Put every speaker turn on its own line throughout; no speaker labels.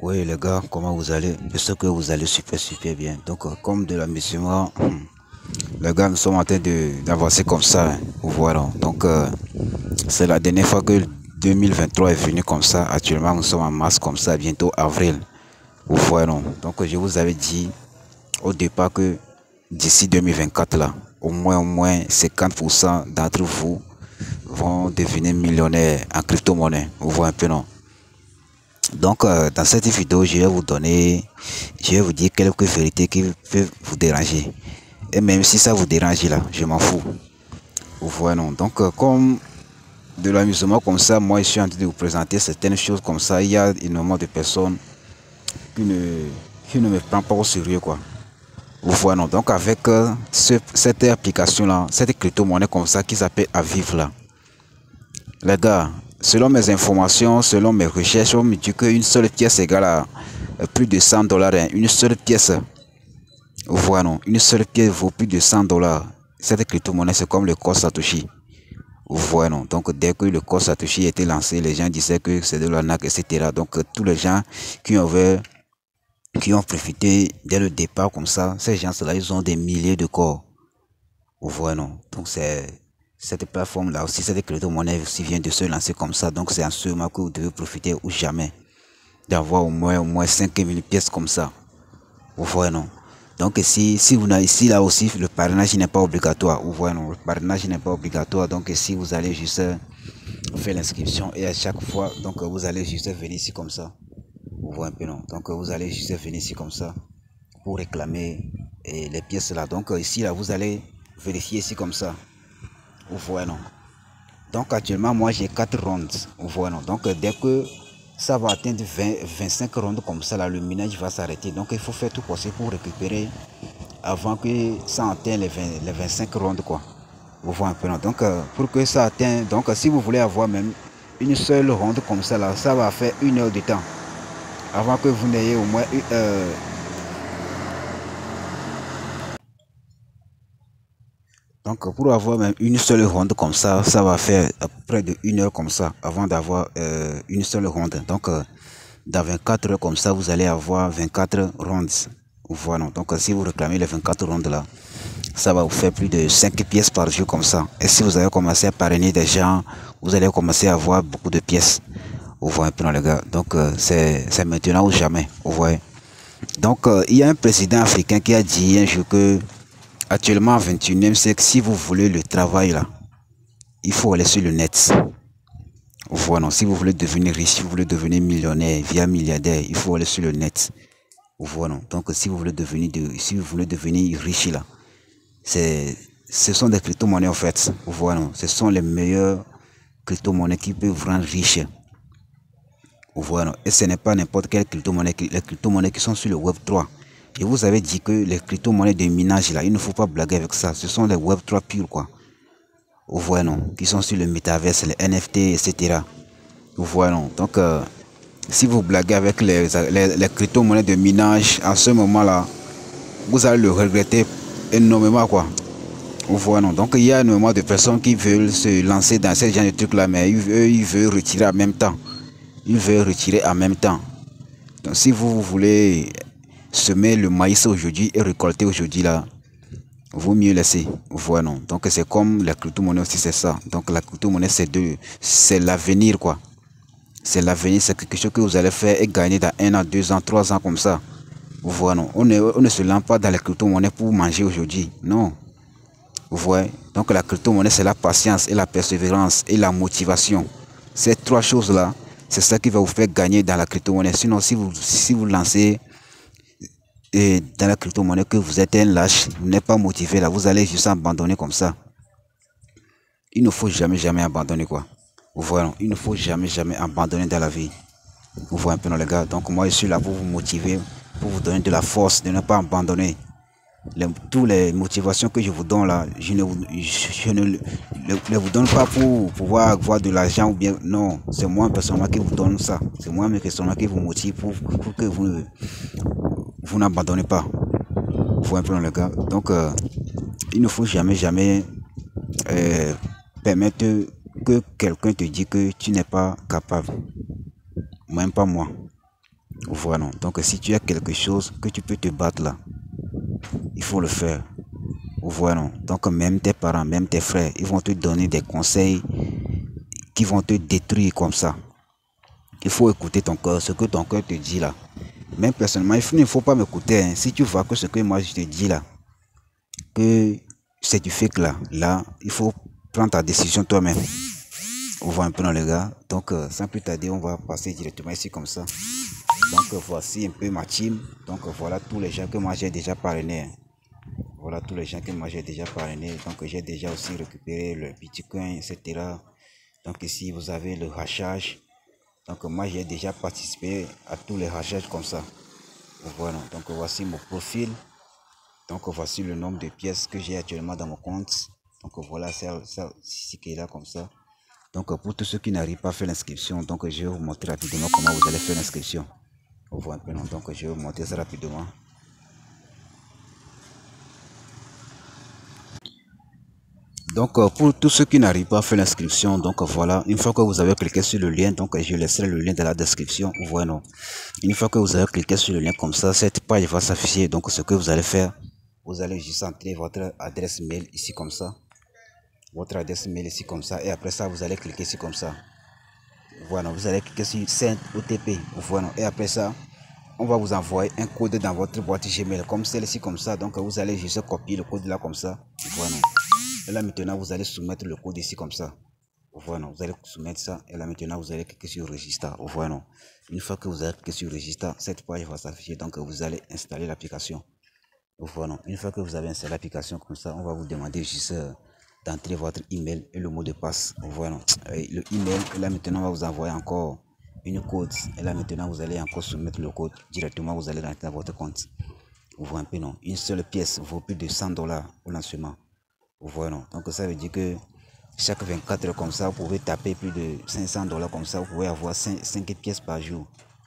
Oui les gars, comment vous allez? J'espère que vous allez super bien. Donc comme de la musulman, les gars nous sommes en train d'avancer comme ça, hein. Voilà. Donc c'est la dernière fois que 2023 est venu comme ça. Actuellement nous sommes en mars comme ça, bientôt avril. Voilà. Donc je vous avais dit au départ que d'ici 2024 là, au moins 50% d'entre vous vont devenir millionnaires en crypto-monnaie. Vous voyez un peu non? Donc, dans cette vidéo, je vais vous dire quelques vérités qui peuvent vous déranger. Et même si ça vous dérange là, je m'en fous. Vous voyez non. Donc, comme de l'amusement comme ça, moi je suis en train de vous présenter certaines choses comme ça. Il y a énormément de personnes qui ne, qui ne me prennent pas au sérieux quoi. Vous voyez non. Donc, avec cette application là, cette crypto-monnaie comme ça qui s'appelle Aviv là. Les gars, selon mes informations, selon mes recherches, on me dit qu'une seule pièce égale à plus de 100 dollars. Hein. Une seule pièce, voilà, non, une seule pièce vaut plus de 100 dollars. Cette crypto-monnaie, c'est comme le code Satoshi. Voilà, non. Donc, dès que le code Satoshi a été lancé, les gens disaient que c'est de l'arnaque, etc. Donc, tous les gens qui qui ont profité dès le départ comme ça, ces gens-là, ils ont des milliers de corps. Voilà, non. Donc, c'est cette plateforme-là aussi, cette crypto-monnaie aussi vient de se lancer comme ça. Donc, c'est en ce moment que vous devez profiter ou jamais d'avoir au moins 5000 pièces comme ça. Vous voyez, non? Donc, si vous n'avez ici, là aussi, le parrainage n'est pas obligatoire. Vous voyez, non? Le parrainage n'est pas obligatoire. Donc, si vous allez juste faire l'inscription et à chaque fois, donc, vous allez juste venir ici comme ça. Vous voyez un peu, non? Donc, vous allez juste venir ici comme ça pour réclamer les pièces là. Donc, ici, là, vous allez vérifier ici comme ça. Vous voyez, non? Donc actuellement, moi j'ai 4 rondes. Vous voyez, non? Donc dès que ça va atteindre 25 rondes comme ça, là, le minage va s'arrêter. Donc il faut faire tout possible pour récupérer avant que ça atteigne les 25 rondes, quoi. Vous voyez un peu, non? Donc pour que ça atteigne, donc si vous voulez avoir même une seule ronde comme ça, là, ça va faire 1 heure de temps. Avant que vous n'ayez au moins donc pour avoir même une seule ronde comme ça va faire à peu près de 1 heure comme ça avant d'avoir une seule ronde. Donc dans 24 heures comme ça, vous allez avoir 24 rondes. Voilà. Donc si vous réclamez les 24 rondes là, ça va vous faire plus de 5 pièces par jour comme ça. Et si vous avez commencé à parrainer des gens, vous allez commencer à avoir beaucoup de pièces. Vous voyez un peu dans les gars. Donc c'est maintenant ou jamais. Vous voyez. Donc il y a un président africain qui a dit un jour que actuellement, 21e siècle, si vous voulez le travail là, il faut aller sur le net. Voilà, si vous voulez devenir riche, si vous voulez devenir millionnaire, via milliardaire, il faut aller sur le net. Voilà, donc si vous voulez devenir riche là, ce sont des crypto-monnaies en fait. Voilà, ce sont les meilleures crypto-monnaies qui peuvent vous rendre riche. Voilà, et ce n'est pas n'importe quelle crypto-monnaie, les crypto-monnaies qui sont sur le Web3. Et vous avez dit que les crypto-monnaies de minage là, il ne faut pas blaguer avec ça. Ce sont les Web3 purs quoi. Vous voyez non, qui sont sur le métaverse, les NFT, etc. Vous voyez non. Donc si vous blaguez avec les crypto-monnaies de minage en ce moment là, vous allez le regretter énormément quoi. Vous voyez non. Donc il y a énormément de personnes qui veulent se lancer dans ce genre de trucs là, mais ils veulent retirer en même temps. Ils veulent retirer en même temps. Donc si vous voulez semer le maïs aujourd'hui et récolter aujourd'hui là, vaut mieux laisser. Voilà non. Donc c'est comme la crypto-monnaie aussi, c'est ça. Donc la crypto-monnaie c'est l'avenir quoi. C'est l'avenir, c'est quelque chose que vous allez faire et gagner dans 1 an, 2 ans, 3 ans comme ça. Voilà non. On ne se lance pas dans la crypto-monnaie pour manger aujourd'hui. Non. Vous voyez. Donc la crypto-monnaie c'est la patience et la persévérance et la motivation. Ces 3 choses là, c'est ça qui va vous faire gagner dans la crypto-monnaie. Sinon si vous lancez et dans la crypto-monnaie que vous êtes un lâche, vous n'êtes pas motivé là, vous allez juste abandonner comme ça. Il ne faut jamais abandonner quoi. Vous voyez, il ne faut jamais abandonner dans la vie. Vous voyez un peu non, les gars. Donc moi je suis là pour vous motiver, pour vous donner de la force, de ne pas abandonner. Toutes les motivations que je vous donne là, je ne vous donne pas pour pouvoir avoir de l'argent ou bien non, c'est moi personnellement qui vous donne ça. C'est moi personnellement qui vous motive pour que vous n'abandonnez pas. Vous voyez un peu le gars. Donc il ne faut jamais permettre que quelqu'un te dise que tu n'es pas capable. Même pas moi. Voilà. Donc si tu as quelque chose que tu peux te battre là, il faut le faire. Voilà. Donc même tes parents, même tes frères, ils vont te donner des conseils qui vont te détruire comme ça. Il faut écouter ton cœur, ce que ton cœur te dit là. Même personnellement, il ne faut pas m'écouter. Hein. Si tu vois que ce que moi je te dis là, que c'est du fake là, il faut prendre ta décision toi-même. On voit un peu dans les gars. Donc, sans plus tarder, on va passer directement ici comme ça. Donc, voici un peu ma team. Donc, voilà tous les gens que moi j'ai déjà parrainé. Hein. Voilà tous les gens que moi j'ai déjà parrainé. Donc, j'ai déjà aussi récupéré le Bitcoin, etc. Donc, ici, vous avez le hachage. Donc, moi j'ai déjà participé à tous les hachages comme ça. Voilà. Donc, voici mon profil. Donc, voici le nombre de pièces que j'ai actuellement dans mon compte. Donc, voilà ça ici qui est là comme ça. Donc, pour tous ceux qui n'arrivent pas à faire l'inscription, donc je vais vous montrer rapidement comment vous allez faire l'inscription. On voit un peu, non? Donc, je vais vous montrer ça rapidement. Donc, pour tous ceux qui n'arrivent pas à faire l'inscription, donc voilà, une fois que vous avez cliqué sur le lien, donc je laisserai le lien dans la description. Voilà, non? Une fois que vous avez cliqué sur le lien comme ça, cette page va s'afficher. Donc, ce que vous allez faire, vous allez juste entrer votre adresse mail ici comme ça. Votre adresse mail ici comme ça. Et après ça, vous allez cliquer ici comme ça. Voilà, vous allez cliquer sur Send OTP. Voilà, et après ça, on va vous envoyer un code dans votre boîte Gmail comme celle-ci comme ça. Donc vous allez juste copier le code là comme ça. Voilà. Et là maintenant vous allez soumettre le code ici comme ça. Voilà, vous allez soumettre ça et là maintenant vous allez cliquer sur Register. Voilà. Une fois que vous allez cliquer sur Register, cette page va s'afficher. Donc vous allez installer l'application. Voilà. Une fois que vous avez installé l'application comme ça, on va vous demander juste d'entrer votre email et le mot de passe. Voilà. Et le email, et là maintenant on va vous envoyer encore une code. Et là maintenant vous allez encore soumettre le code directement, vous allez rentrer dans votre compte. Vous voyez un peu non. Une seule pièce vaut plus de 100 dollars au lancement. Vous voyez non. Donc ça veut dire que chaque 24 heures comme ça, vous pouvez taper plus de 500 dollars comme ça, vous pouvez avoir 5 pièces par jour.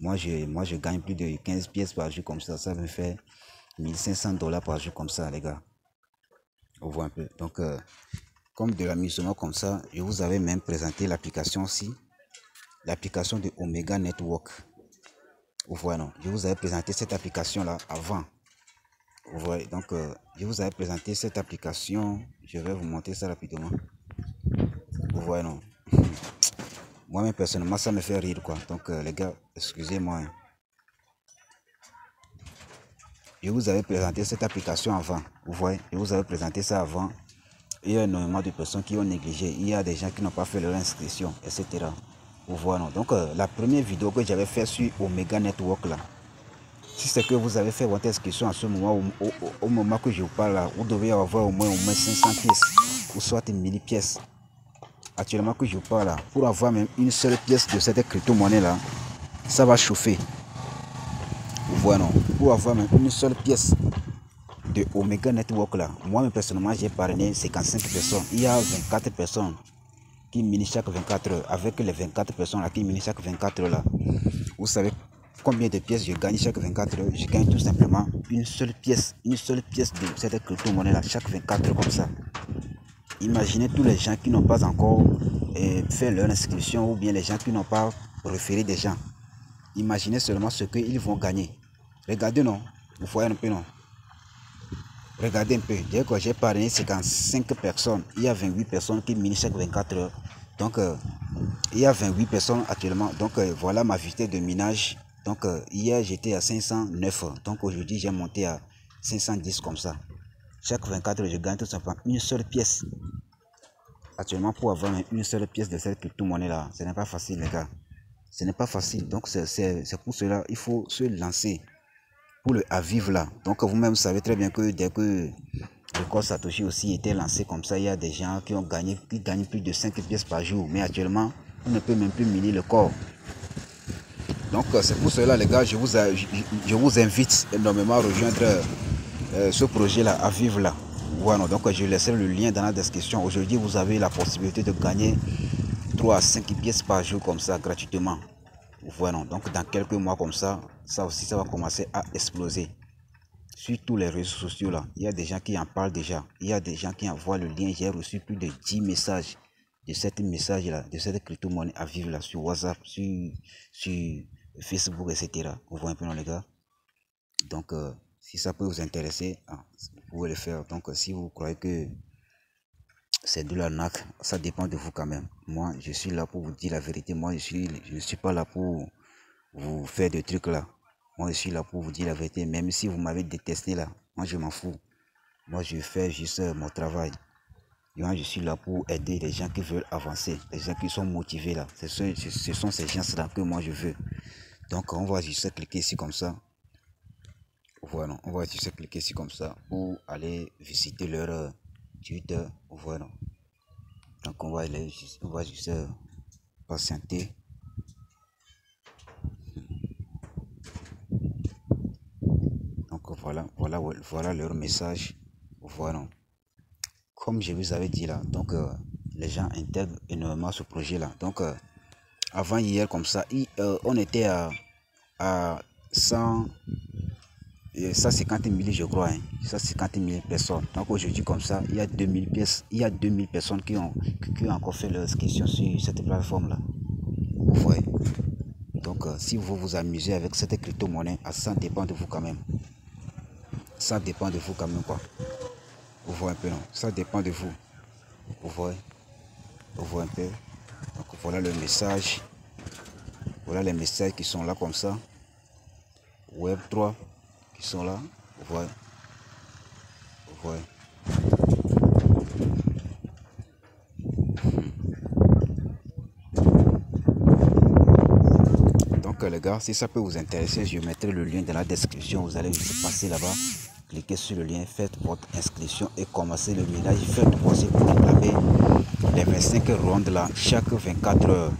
Moi je gagne plus de 15 pièces par jour comme ça me fait 1500 dollars par jour comme ça les gars. Vous voyez un peu. Donc comme de l'amusement comme ça, je vous avais même présenté l'application aussi, l'application de Omega Network. Vous voyez non, je vous avais présenté cette application là avant. Vous voyez, donc je vous avais présenté cette application, je vais vous montrer ça rapidement. Vous voyez non. Moi-même personnellement ça me fait rire quoi. Donc les gars, excusez-moi. Hein. Je vous avais présenté cette application avant. Vous voyez, je vous avais présenté ça avant. Il y a énormément de personnes qui ont négligé. Il y a des gens qui n'ont pas fait leur inscription, etc. Vous voyez non. Donc la première vidéo que j'avais fait sur Omega Network là, si c'est que vous avez fait votre inscription à ce moment, au moment que je vous parle là, vous devez avoir au moins 500 pièces ou soit 1000 pièces. Actuellement que je vous parle là, pour avoir même une seule pièce de cette crypto-monnaie là, ça va chauffer. Vous voyez non. Pour avoir même une seule pièce de Omega Network là, moi personnellement j'ai parrainé 55 personnes. Il y a 24 personnes qui minent chaque 24 heures. Avec les 24 personnes là qui minent chaque 24 heures là, vous savez combien de pièces je gagne chaque 24 heures? Je gagne tout simplement une seule pièce de cette crypto-monnaie là chaque 24 heures comme ça. Imaginez tous les gens qui n'ont pas encore fait leur inscription ou bien les gens qui n'ont pas référé des gens. Imaginez seulement ce qu'ils vont gagner. Regardez non, vous voyez un peu non. Regardez un peu, dès que j'ai parrainé 55 personnes, il y a 28 personnes qui minent chaque 24 heures. Donc il y a 28 personnes actuellement. Donc voilà ma vitesse de minage. Donc hier j'étais à 509. Donc aujourd'hui j'ai monté à 510 comme ça. Chaque 24 heures je gagne tout simplement une seule pièce. Actuellement pour avoir une seule pièce de cette crypto-monnaie là, ce n'est pas facile les gars. Ce n'est pas facile. Donc c'est pour cela il faut se lancer pour le à vivre là. Donc vous-même savez très bien que dès que le corps Satoshi aussi était lancé comme ça, il y a des gens qui gagnent plus de 5 pièces par jour. Mais actuellement, on ne peut même plus miner le corps. Donc c'est pour cela les gars, je vous invite énormément à rejoindre ce projet là, à vivre là. Voilà, donc je laisserai le lien dans la description. Aujourd'hui, vous avez la possibilité de gagner 3 à 5 pièces par jour comme ça, gratuitement. Voilà, donc dans quelques mois comme ça, ça aussi, ça va commencer à exploser. Sur tous les réseaux sociaux là, il y a des gens qui en parlent déjà. Il y a des gens qui envoient le lien. J'ai reçu plus de 10 messages de cette message là, de cette crypto-monnaie à vivre là, sur WhatsApp, sur Facebook, etc. Vous voyez un peu, non, les gars? Donc, si ça peut vous intéresser, vous pouvez le faire. Donc, si vous croyez que c'est de l'arnaque, ça dépend de vous quand même. Moi, je suis là pour vous dire la vérité. Moi, je ne suis pas là pour vous faire des trucs là. Moi, je suis là pour vous dire la vérité. Même si vous m'avez détesté là, moi, je m'en fous. Moi, je fais juste mon travail. Moi, je suis là pour aider les gens qui veulent avancer, les gens qui sont motivés là. Ce sont ces gens-là que moi, je veux. Donc, on va juste cliquer ici comme ça. Voilà, on va juste cliquer ici comme ça pour aller visiter leur Twitter. Voilà. Donc, on va juste patienter. Donc, voilà leur message. Voilà. Comme je vous avais dit là, donc les gens intègrent énormément ce projet là. Donc, avant hier, comme ça, on était à 150 000, je crois, 150 000 personnes. Donc aujourd'hui, comme ça, il y a 2000 pièces, il y a 2000 personnes qui ont encore fait leur inscription sur cette plateforme là. Vous voyez. Donc si vous vous amusez avec cette crypto-monnaie, ça dépend de vous quand même. Ça dépend de vous quand même, quoi. Vous voyez un peu, non? Ça dépend de vous. Vous voyez. Vous voyez un peu. Donc voilà le message. Voilà les messages qui sont là comme ça. Web3 qui sont là. Vous voyez. Vous voyez. Donc les gars, si ça peut vous intéresser, je mettrai le lien dans la description. Vous allez juste passer là-bas, cliquez sur le lien, faites votre inscription et commencez le minage. Faites voici pour réclamer les 25 rondes là chaque 24 heures.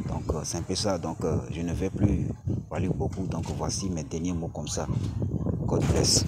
Donc c'est un peu ça. Donc je ne vais plus parler beaucoup. Donc voici mes derniers mots comme ça. God bless.